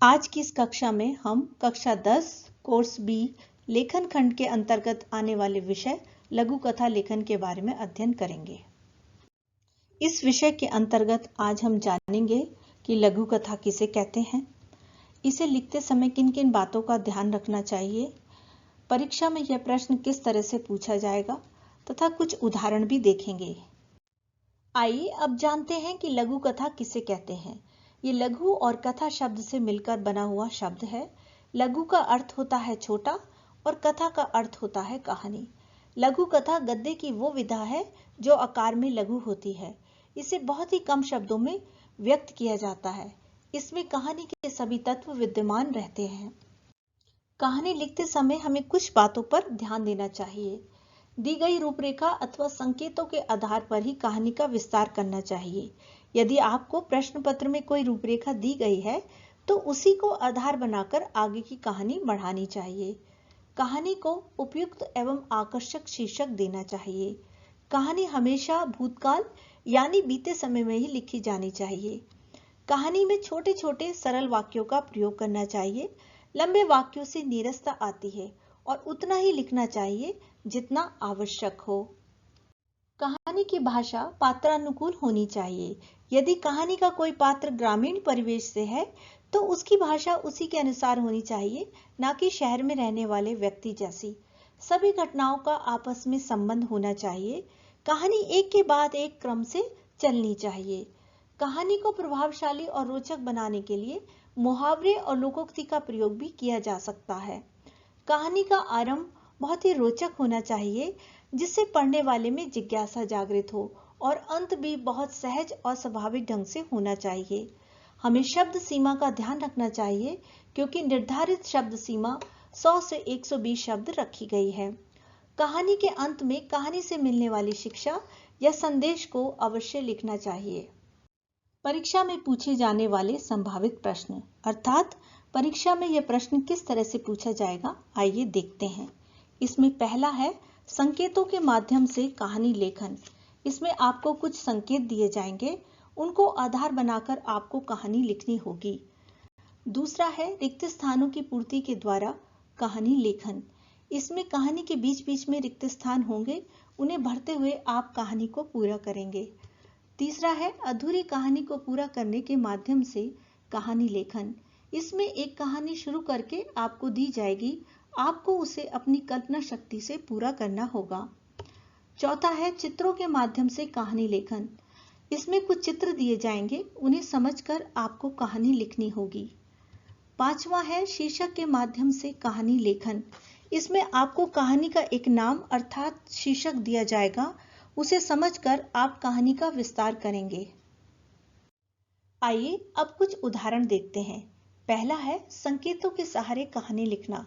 आज की इस कक्षा में हम कक्षा 10 कोर्स बी लेखन खंड के अंतर्गत आने वाले विषय लघु कथा लेखन के बारे में अध्ययन करेंगे। इस विषय के अंतर्गत आज हम जानेंगे कि लघु कथा किसे कहते हैं, इसे लिखते समय किन किन बातों का ध्यान रखना चाहिए, परीक्षा में यह प्रश्न किस तरह से पूछा जाएगा तथा कुछ उदाहरण भी देखेंगे। आइए अब जानते हैं कि लघु कथा किसे कहते हैं। ये लघु और कथा शब्द से मिलकर बना हुआ शब्द है। लघु का अर्थ होता है छोटा और कथा का अर्थ होता है कहानी। लघु कथा गद्य की वो विधा है जो आकार में लघु होती है। इसे बहुत ही कम शब्दों में व्यक्त किया जाता है। इसमें कहानी के सभी तत्व विद्यमान रहते हैं। कहानी लिखते समय हमें कुछ बातों पर ध्यान देना चाहिए। दी गई रूपरेखा अथवा संकेतों के आधार पर ही कहानी का विस्तार करना चाहिए। यदि आपको प्रश्न पत्र में कोई रूपरेखा दी गई है तो उसी को आधार बनाकर आगे की कहानी बढ़ानी चाहिए। कहानी को उपयुक्त एवं आकर्षक शीर्षक देना चाहिए। कहानी हमेशा भूतकाल यानी बीते समय में ही लिखी जानी चाहिए। कहानी में छोटे छोटे सरल वाक्यों का प्रयोग करना चाहिए। लंबे वाक्यों से नीरसता आती है और उतना ही लिखना चाहिए जितना आवश्यक हो। कहानी की भाषा पात्रानुकूल होनी चाहिए। यदि कहानी का कोई पात्र ग्रामीण परिवेश से है तो उसकी भाषा उसी के अनुसार होनी चाहिए, ना कि शहर में रहने वाले व्यक्ति जैसी। सभी घटनाओं का आपस में संबंध होना चाहिए। कहानी एक के बाद एक क्रम से चलनी चाहिए। कहानी को प्रभावशाली और रोचक बनाने के लिए मुहावरे और लोकोक्ति का प्रयोग भी किया जा सकता है। कहानी का आरंभ बहुत ही रोचक होना चाहिए जिससे पढ़ने वाले में जिज्ञासा जागृत हो, और अंत भी बहुत सहज और स्वाभाविक ढंग से होना चाहिए। हमें शब्द सीमा का ध्यान रखना चाहिए क्योंकि निर्धारित शब्द सीमा 100 से 120 शब्द रखी गई है। कहानी के अंत में कहानी से मिलने वाली शिक्षा या संदेश को अवश्य लिखना चाहिए। परीक्षा में पूछे जाने वाले संभावित प्रश्न, अर्थात परीक्षा में यह प्रश्न किस तरह से पूछा जाएगा, आइए देखते हैं। इसमें पहला है संकेतों के माध्यम से कहानी लेखन। इसमें आपको कुछ संकेत दिए जाएंगे, उनको आधार बनाकर आपको कहानी लिखनी होगी। दूसरा है रिक्त स्थानों की पूर्ति के द्वारा कहानी लेखन। इसमें कहानी के बीच बीच में रिक्त स्थान होंगे, उन्हें भरते हुए आप कहानी को पूरा करेंगे। तीसरा है अधूरी कहानी को पूरा करने के माध्यम से कहानी लेखन। इसमें एक कहानी शुरू करके आपको दी जाएगी, आपको उसे अपनी कल्पना शक्ति से पूरा करना होगा। चौथा है चित्रों के माध्यम से कहानी लेखन। इसमें कुछ चित्र दिए जाएंगे, उन्हें समझकर आपको कहानी लिखनी होगी। पांचवा है शीर्षक के माध्यम से कहानी लेखन। इसमें आपको कहानी का एक नाम अर्थात शीर्षक दिया जाएगा, उसे समझकर आप कहानी का विस्तार करेंगे। आइए अब कुछ उदाहरण देखते हैं। पहला है संकेतों के सहारे कहानी लिखना।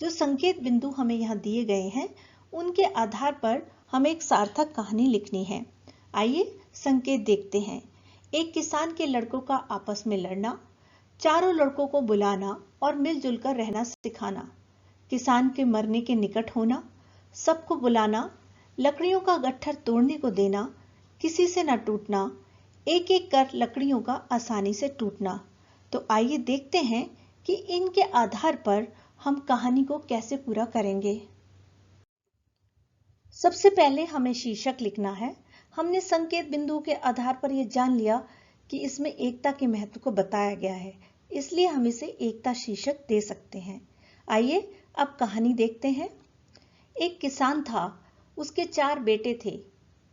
जो संकेत बिंदु हमें यहाँ दिए गए हैं उनके आधार पर हमें एक सार्थक कहानी लिखनी है। आइए संकेत देखते हैं। एक किसान के लड़कों का आपस में लड़ना, चारों लड़कों को बुलाना और मिलजुल कर रहना सिखाना, किसान के मरने के निकट होना, सबको बुलाना, लकड़ियों का गट्ठर तोड़ने को देना, किसी से न टूटना, एक एक कर लकड़ियों का आसानी से टूटना। तो आइए देखते हैं कि इनके आधार पर हम कहानी को कैसे पूरा करेंगे। सबसे पहले हमें शीर्षक लिखना है। हमने संकेत बिंदुओं के आधार पर यह जान लिया कि इसमें एकता के महत्व को बताया गया है, इसलिए हम इसे एकता शीर्षक दे सकते हैं। आइए अब कहानी देखते हैं। एक किसान था, उसके 4 बेटे थे।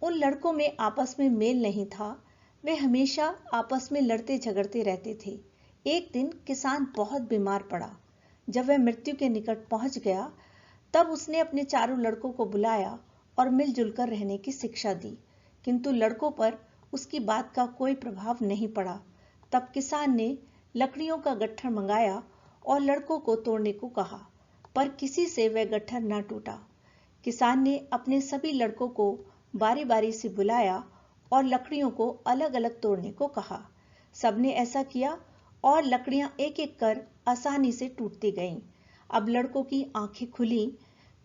उन लड़कों में आपस में मेल नहीं था, वे हमेशा आपस में लड़ते झगड़ते रहते थे। एक दिन किसान बहुत बीमार पड़ा। जब वह मृत्यु के निकट पहुंच गया तब उसने अपने चारों लड़कों को बुलाया और मिलजुल कर रहने की शिक्षा दी, किंतु लड़कों पर उसकी बात का कोई प्रभाव नहीं पड़ा। तब किसान ने लकड़ियों का गट्ठर मंगाया और लड़कों को तोड़ने को कहा, पर किसी से वह गट्ठर न टूटा। किसान ने अपने सभी लड़कों को बारी बारी से बुलाया और लकड़ियों को अलग अलग तोड़ने को कहा। सबने ऐसा किया और लकड़ियां एक एक कर आसानी से टूटती गईं। अब लड़कों की आंखें खुली,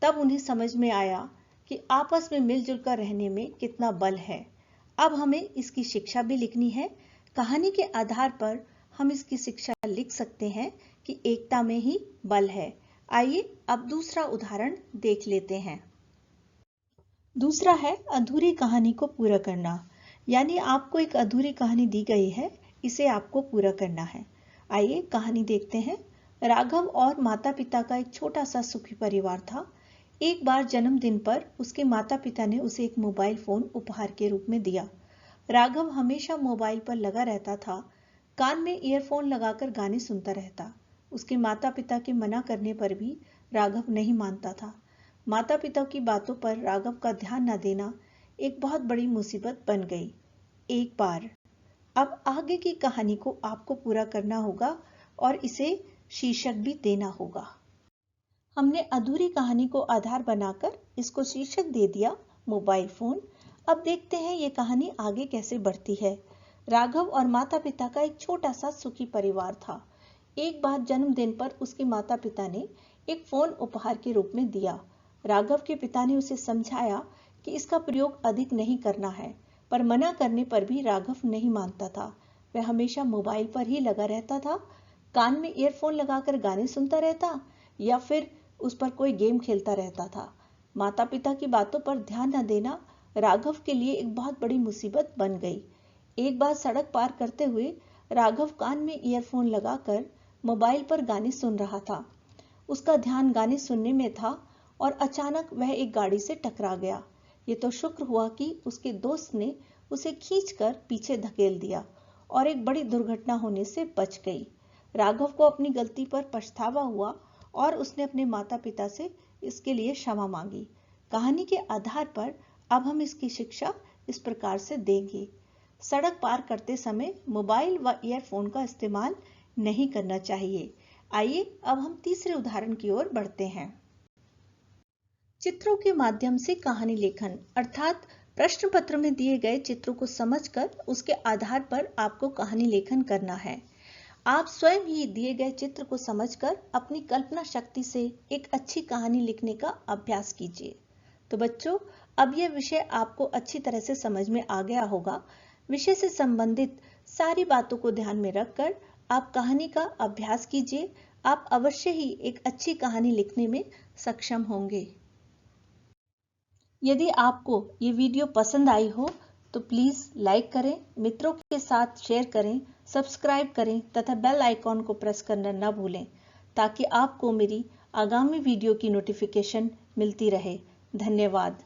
तब उन्हें समझ में आया कि आपस में मिलजुल कर रहने में कितना बल है। अब हमें इसकी शिक्षा भी लिखनी है। कहानी के आधार पर हम इसकी शिक्षा लिख सकते हैं कि एकता में ही बल है। आइए अब दूसरा उदाहरण देख लेते हैं। दूसरा है अधूरी कहानी को पूरा करना। यानी आपको एक अधूरी कहानी दी गई है, इसे आपको पूरा करना है। आइए कहानी देखते हैं। राघव और माता पिता का एक छोटा सा सुखी परिवार था। एक बार जन्मदिन पर उसके माता पिता ने उसे एक मोबाइल फोन उपहार के रूप में दिया। राघव हमेशा मोबाइल पर लगा रहता था, कान में ईयरफोन लगाकर गाने सुनता रहता। उसके माता पिता के मना करने पर भी राघव नहीं मानता था। माता पिता की बातों पर राघव का ध्यान न देना एक बहुत बड़ी मुसीबत बन गई। एक बार अब आगे की कहानी को आपको पूरा करना होगा और इसे शीर्षक भी देना होगा। हमने अधूरी कहानी को आधार बनाकर इसको शीर्षक दे दिया मोबाइल फोन। अब देखते हैं ये कहानी आगे कैसे बढ़ती है। राघव और माता पिता का एक छोटा सा सुखी परिवार था। एक बार जन्मदिन पर उसके माता पिता ने एक फोन उपहार के रूप में दिया। राघव के पिता ने उसे समझाया कि इसका प्रयोग अधिक नहीं करना है, पर मना करने पर भी राघव नहीं मानता था। वह हमेशा मोबाइल पर ही लगा रहता था, कान में ईयरफोन लगाकर गाने सुनता रहता या फिर उस पर कोई गेम खेलता रहता था। माता पिता की बातों पर ध्यान न देना राघव के लिए एक बहुत बड़ी मुसीबत बन गई। एक बार सड़क पार करते हुए राघव कान में ईयरफोन लगाकर मोबाइल पर गाने सुन रहा था। उसका ध्यान गाने सुनने में था और अचानक वह एक गाड़ी से टकरा गया। ये तो शुक्र हुआ कि उसके दोस्त ने उसे खींचकर पीछे धकेल दिया और एक बड़ी दुर्घटना होने से बच गई। राघव को अपनी गलती पर पछतावा हुआ और उसने अपने माता पिता से इसके लिए क्षमा मांगी। कहानी के आधार पर अब हम इसकी शिक्षा इस प्रकार से देंगे। सड़क पार करते समय मोबाइल व ईयरफोन का इस्तेमाल नहीं करना चाहिए। आइए अब हम तीसरे उदाहरण की ओर बढ़ते हैं। चित्रों के माध्यम से कहानी लेखन, अर्थात प्रश्न पत्र में दिए गए चित्रों को समझकर उसके आधार पर आपको कहानी लेखन करना है। आप स्वयं ही दिए गए चित्र को समझकर अपनी कल्पना शक्ति से एक अच्छी कहानी लिखने का अभ्यास कीजिए। तो बच्चों, अब यह विषय आपको अच्छी तरह से समझ में आ गया होगा। विषय से संबंधित सारी बातों को ध्यान में रखकर आप कहानी का अभ्यास कीजिए। आप अवश्य ही एक अच्छी कहानी लिखने में सक्षम होंगे। यदि आपको ये वीडियो पसंद आई हो तो प्लीज लाइक करें, मित्रों के साथ शेयर करें, सब्सक्राइब करें तथा बेल आइकॉन को प्रेस करना न भूलें ताकि आपको मेरी आगामी वीडियो की नोटिफिकेशन मिलती रहे। धन्यवाद।